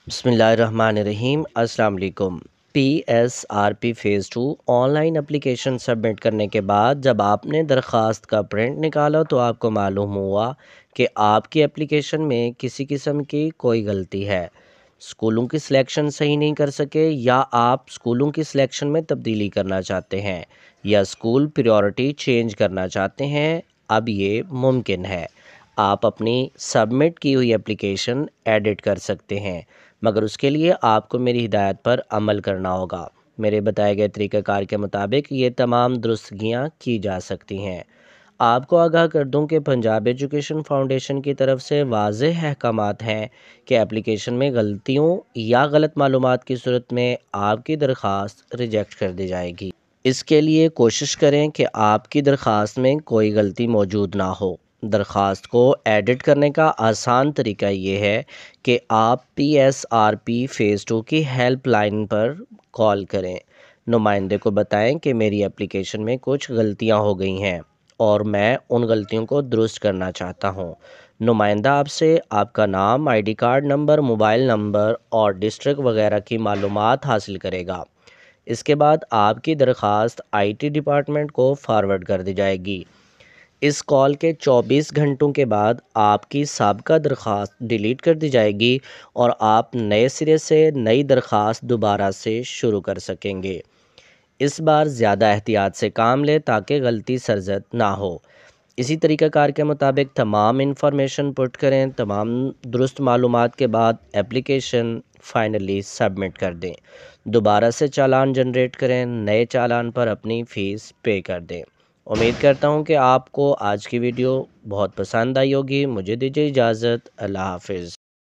बिस्मिल्लाहिर्रहमानिर्रहीम। अस्सलाम वालेकुम। PSRP phase 2 online application submit करने के बाद जब आपने दरख्वास्त का प्रिंट निकाला तो आपको मालूम हुआ कि आपकी एप्लीकेशन में किसी किस्म की कोई गलती है। स्कूलों की सिलेक्शन सही नहीं कर सके, या आप स्कूलों की सिलेक्शन में तब्दीली करना चाहते हैं, या स्कूल प्रायोरिटी चेंज करना चाहते हैं। अब ये मुमकिन है। आप अपनी सबमिट की हुई एप्लीकेशन एडिट कर सकते हैं, मगर उसके लिए आपको मेरी हिदायत पर अमल करना होगा। मेरे बताए गए तरीक़ाकार के मुताबिक ये तमाम दुरुस्तगियाँ की जा सकती हैं। आपको आगाह कर दूं कि पंजाब एजुकेशन फाउंडेशन की तरफ से वाज़ेह अहकामात हैं कि एप्लीकेशन में गलतियों या गलत मालूमात की सूरत में आपकी दरख्वास्त रिजेक्ट कर दी जाएगी। इसके लिए कोशिश करें कि आपकी दरख्वास्त में कोई गलती मौजूद ना हो। दरख्वास्त को एडिट करने का आसान तरीका ये है कि आप PSRP फ़ेज़ 2 की हेल्प लाइन पर कॉल करें। नुमाइंदे को बताएं कि मेरी एप्लीकेशन में कुछ गलतियां हो गई हैं और मैं उन गलतियों को दुरुस्त करना चाहता हूं। नुमाइंदा आपसे आपका नाम, ID card number, mobile number और डिस्ट्रिक्ट वगैरह की मालूमात हासिल करेगा। इसके बाद आपकी दरख्वास्त IT डिपार्टमेंट को फॉरवर्ड कर दी जाएगी। इस कॉल के 24 घंटों के बाद आपकी साबका दरख्वास्त डिलीट कर दी जाएगी और आप नए सिरे से नई दरख्वास्त दोबारा से शुरू कर सकेंगे। इस बार ज़्यादा एहतियात से काम लें ताकि गलती सरजद ना हो। इसी तरीक़ाकार के मुताबिक तमाम इंफॉर्मेशन पुट करें। तमाम दुरुस्त मालूमात के बाद एप्लीकेशन फाइनली सबमिट कर दें। दोबारा से चालान जनरेट करें। नए चालान पर अपनी फ़ीस पे कर दें। उम्मीद करता हूँ कि आपको आज की वीडियो बहुत पसंद आई होगी। मुझे दीजिए इजाज़त। अल्लाह हाफ़िज़।